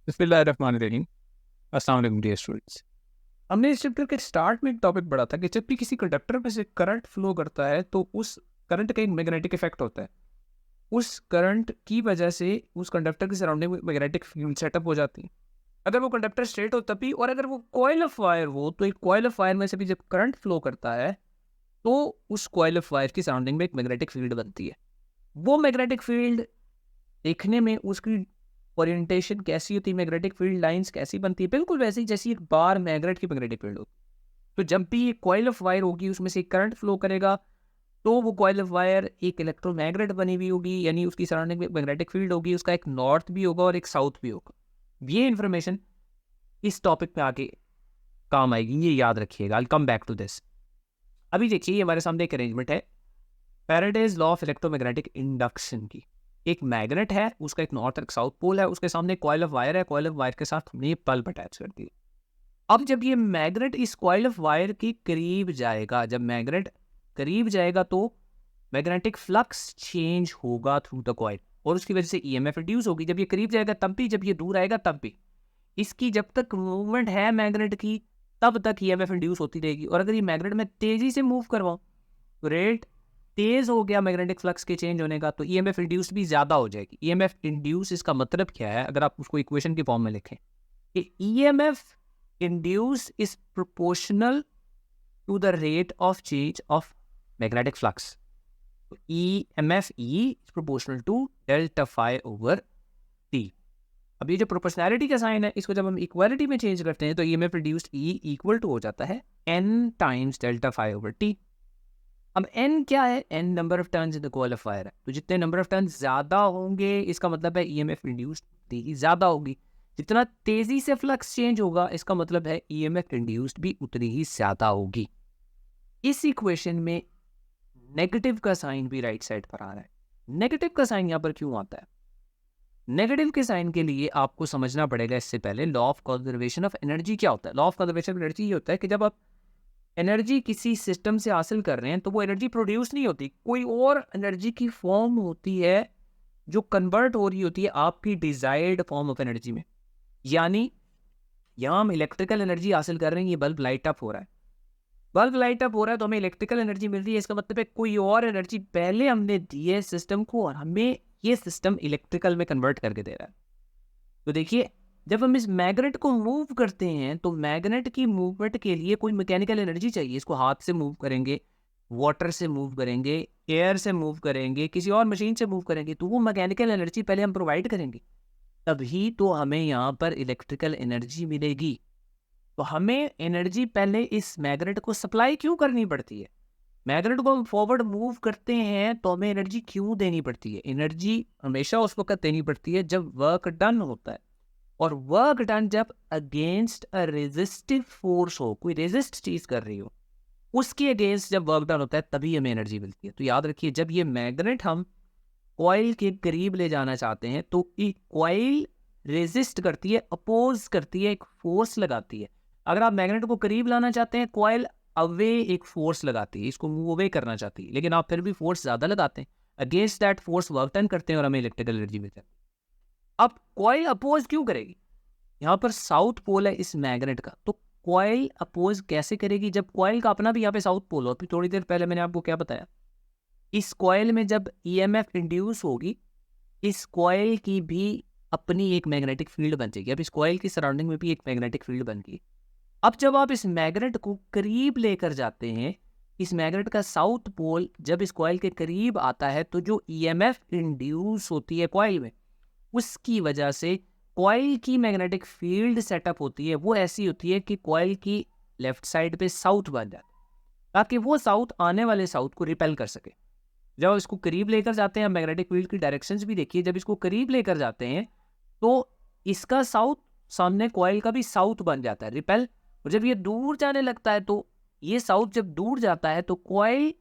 बिस्मिल्लाहिर्रहमानिर्रहीम। अस्सलाम वालेकुम डियर स्टूडेंट्स। हमने इस चैप्टर के स्टार्ट में एक टॉपिक पढ़ा था कि जब भी किसी कंडक्टर में से करंट फ्लो करता है तो उस करंट का एक मैग्नेटिक इफेक्ट होता है। उस करंट की वजह से उस कंडक्टर की सराउंडिंग में मैग्नेटिक फील्ड सेटअप हो जाती है। अगर वो कंडक्टर स्ट्रेट हो तभी, और अगर वो कॉइल ऑफ वायर हो तो एक कॉइल ऑफ वायर में से भी जब करंट फ्लो करता है तो उस कॉइल ऑफ वायर की सराउंडिंग में एक मैग्नेटिक फील्ड बनती है। वो मैग्नेटिक फील्ड देखने में उसकी ओरिएंटेशन कैसी होती है, मैग्नेटिक फील्ड लाइंस कैसी बनती है, बिल्कुल वैसी जैसी एक बार मैग्नेट की मैग्नेटिक फील्ड होती है। तो जब भी एक कॉइल ऑफ वायर होगी उसमें से करंट फ्लो करेगा तो वो कॉइल ऑफ वायर एक इलेक्ट्रोमैग्नेट बनी हुई होगी, यानी उसकी सराउंडिंग में मैग्नेटिक फील्ड होगी, उसका एक नॉर्थ भी होगा और एक साउथ भी होगा। ये इन्फॉर्मेशन इस टॉपिक में आगे काम आएगी, ये याद रखिएगा। आई कम बैक टू दिस। अभी देखिए हमारे सामने एक अरेंजमेंट है Faraday's law of electromagnetic induction की। एक मैग्नेट है, उसका एक नॉर्थ और एक साउथ पोल है, उसके सामने कॉइल ऑफ वायर है, कॉइल ऑफ वायर के साथ हमने ये बल्ब अटैच कर दी। अब जब ये मैग्नेट इस कॉइल ऑफ वायर के करीब जाएगा, जब मैग्नेट करीब जाएगा तो मैग्नेटिक फ्लक्स चेंज होगा थ्रू द कॉइल और उसकी वजह से ईएमएफ रिड्यूस होगी। जब ये करीब जाएगा तब भी, जब ये दूर आएगा तब भी। इसकी जब तक मूवमेंट है मैग्नेट की तब तक ईएमएफ रिड्यूस होती रहेगी। और अगर ये मैग्नेट में तेजी से मूव करवाऊं तो रेट तेज हो गया मैग्नेटिक फ्लक्स के चेंज होने का, तो ईएमएफ इंड्यूस भी ज्यादा हो जाएगी। ईएमएफ इंड्यूस इसका मतलब क्या है, अगर आप उसको इक्वेशन के फॉर्म में लिखें कि EMF induce is proportional to the rate of change of magnetic flux. EMF E is proportional to delta phi over T. अब ये जो प्रोपोर्शनैलिटी का साइन है, इसको जब हम इक्वालिटी में चेंज करते हैं तो EMF induced E equal to हो जाता है n times delta phi over T. अब n क्या है, n number of turns in the coil of wire है, तो जितने नंबर ऑफ टर्न्स ज़्यादा होंगे इसका मतलब है ईएमएफ इंड्यूस्ड ही ज़्यादा होगी। जितना तेज़ी से फ्लक्स चेंज होगा इसका मतलब है ईएमएफ इंड्यूस्ड भी उतनी ही ज़्यादा होगी। इस इक्वेशन में नेगेटिव का साइन भी राइट साइड पर आ रहा है। नेगेटिव का साइन यहाँ पर क्यों आता है? नेगेटिव के साइन के लिए आपको समझना पड़ेगा इससे पहले law of conservation of energy क्या होता है। Law of conservation of energy ये होता है कि जब आप एनर्जी किसी सिस्टम से हासिल कर रहे हैं तो वो एनर्जी प्रोड्यूस नहीं होती, कोई और एनर्जी की फॉर्म होती है जो कन्वर्ट हो रही होती है आपकी डिजायर्ड फॉर्म ऑफ एनर्जी में। यानी यहाँ हम इलेक्ट्रिकल एनर्जी हासिल कर रहे हैं, ये बल्ब लाइट अप हो रहा है, बल्ब लाइट अप हो रहा है तो हमें इलेक्ट्रिकल एनर्जी मिल रही है। इसका मतलब है कोई और एनर्जी पहले हमने दी है सिस्टम को और हमें ये सिस्टम इलेक्ट्रिकल में कन्वर्ट करके दे रहा है। तो देखिए जब हम इस मैग्नेट को मूव करते हैं तो मैग्नेट की मूवमेंट के लिए कोई मैकेनिकल एनर्जी चाहिए। इसको हाथ से मूव करेंगे, वाटर से मूव करेंगे, एयर से मूव करेंगे, किसी और मशीन से मूव करेंगे, तो वो मैकेनिकल एनर्जी पहले हम प्रोवाइड करेंगे, तभी तो हमें यहाँ पर इलेक्ट्रिकल एनर्जी मिलेगी। तो हमें एनर्जी पहले इस मैग्नेट को सप्लाई क्यों करनी पड़ती है? मैग्नेट को हम फॉरवर्ड मूव करते हैं तो हमें एनर्जी क्यों देनी पड़ती है? एनर्जी हमेशा उस वक्त देनी पड़ती है जब वर्क डन होता है, और वर्क डन जब अगेंस्ट अ रेजिस्टिव फोर्स हो, कोई रेजिस्ट चीज कर रही हो, उसके अगेंस्ट जब वर्क डन होता है तभी हमें एनर्जी मिलती है। तो याद रखिए जब ये मैग्नेट हम कॉइल के करीब ले जाना चाहते हैं तो ये कॉइल रेजिस्ट करती है, अपोज करती है, एक फोर्स लगाती है। अगर आप मैग्नेट को करीब लाना चाहते हैं, कॉइल अवे एक फोर्स लगाती है, इसको मूव अवे करना चाहती है, लेकिन आप फिर भी फोर्स ज्यादा लगाते हैं, against that force work done करते हैं और हमें इलेक्ट्रिकल एनर्जी मिलती है। अब कॉइल अपोज क्यों करेगी? यहाँ पर साउथ पोल है इस मैग्नेट का, तो कॉइल अपोज कैसे करेगी जब कॉइल का अपना भी यहाँ पे साउथ पोल हो? फिर थोड़ी देर पहले मैंने आपको क्या बताया, इस कॉइल में जब ईएमएफ इंड्यूस होगी इस कॉइल की भी अपनी एक मैग्नेटिक फील्ड बन जाएगी। अब इस कॉइल की सराउंडिंग में भी एक मैग्नेटिक फील्ड बन गई। अब जब आप इस मैग्नेट को करीब लेकर जाते हैं, इस मैग्नेट का साउथ पोल जब इस कॉइल के करीब आता है तो जो ईएमएफ इंड्यूस होती है कॉइल में, उसकी वजह से कॉइल की मैग्नेटिक फील्ड सेटअप होती है, वो ऐसी होती है कि कॉइल की लेफ्ट साइड पे साउथ बन जाता है ताकि वो साउथ आने वाले साउथ को रिपेल कर सके। जब इसको करीब लेकर जाते हैं, मैग्नेटिक फील्ड की डायरेक्शंस भी देखिए, जब इसको करीब लेकर जाते हैं तो इसका साउथ सामने कॉइल का भी साउथ बन जाता है, रिपेल। और जब ये दूर जाने लगता है तो ये साउथ जब दूर जाता है तो कॉइल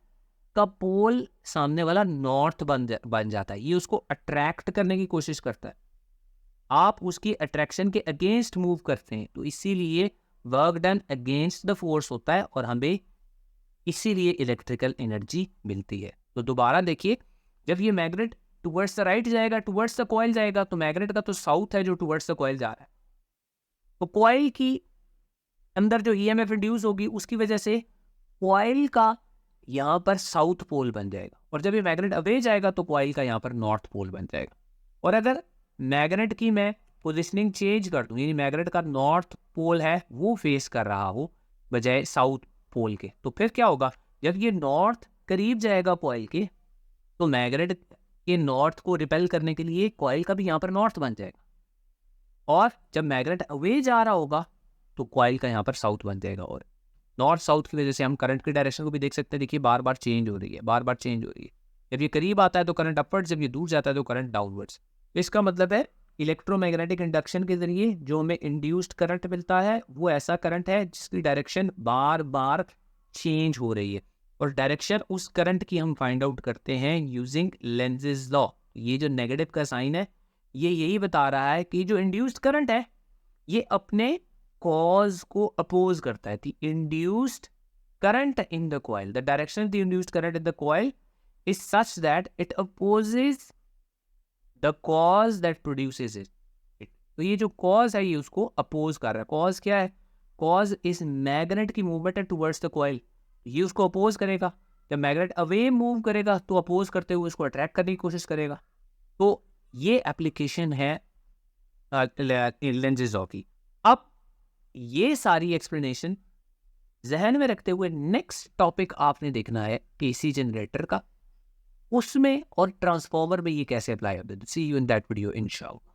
का पोल सामने वाला नॉर्थ बन जाता है, ये उसको अट्रैक्ट करने की कोशिश करता है। आप उसकी अट्रैक्शन के अगेंस्ट मूव करते हैं तो इसीलिए work done against the force होता है और हमें इसीलिए इलेक्ट्रिकल एनर्जी मिलती है। तो दोबारा देखिए, जब ये मैग्नेट टुवर्ड्स द राइट जाएगा, टुवर्ड्स द कॉइल जाएगा, तो मैग्नेट का तो साउथ है जो टुवर्ड्स द कॉइल जा रहा है, तो कॉइल की अंदर जो ईएमएफ इंड्यूस होगी उसकी वजह से कॉइल का यहाँ पर साउथ पोल बन जाएगा, और जब ये मैग्नेट अवे जाएगा तो कॉइल का यहाँ पर नॉर्थ पोल बन जाएगा। और अगर मैग्नेट की मैं पोजिशनिंग चेंज कर दूँ, यानी मैग्नेट का नॉर्थ पोल है वो फेस कर रहा हो बजाय साउथ पोल के, तो फिर क्या होगा, जब ये नॉर्थ करीब जाएगा कॉइल के, तो मैग्नेट के नॉर्थ को रिपेल करने के लिए कॉइल का भी यहाँ पर नॉर्थ बन जाएगा, और जब मैग्नेट अवे जा रहा होगा तो कॉइल का यहाँ पर साउथ बन जाएगा। और नॉर्थ साउथ की वजह से हम करंट की डायरेक्शन को भी देख सकते हैं, देखिए बार बार चेंज हो रही है, बार बार चेंज हो रही है। जब ये करीब आता है तो करंट अपवर्ड्स, जब ये दूर जाता है तो करंट डाउनवर्ड्स। इसका मतलब है इलेक्ट्रोमैग्नेटिक इंडक्शन के जरिए जो हमें इंड्यूस्ड करंट मिलता है वो ऐसा करंट है जिसकी डायरेक्शन बार बार चेंज हो रही है, और डायरेक्शन उस करंट की हम फाइंड आउट करते हैं यूजिंग लेंजेस लॉ। ये जो नेगेटिव का साइन है ये यही बता रहा है कि जो इंड्यूस्ड करंट है ये अपने कॉज को अपोज करता है। The induced current in the coil, the direction of the induced current in the coil is such that it opposes the cause that produces it. तो ये जो कॉज है ये उसको अपोज कर रहा है। कॉज क्या है, कॉज इस मैग्नेट की मूवमेंट है टुवर्ड्स द कॉइल, ये उसको अपोज करेगा। जब मैग्नेट अवे मूव करेगा तो अपोज करते हुए उसको अट्रैक्ट करने की कोशिश करेगा। तो ये एप्लीकेशन है लेंजेस लॉ की। अब ये सारी एक्सप्लेनेशन जहन में रखते हुए नेक्स्ट टॉपिक आपने देखना है एसी जनरेटर का, उसमें और ट्रांसफॉर्मर में ये कैसे अप्लाई होता है। सी यू इन दैट वीडियो इंशाल्लाह।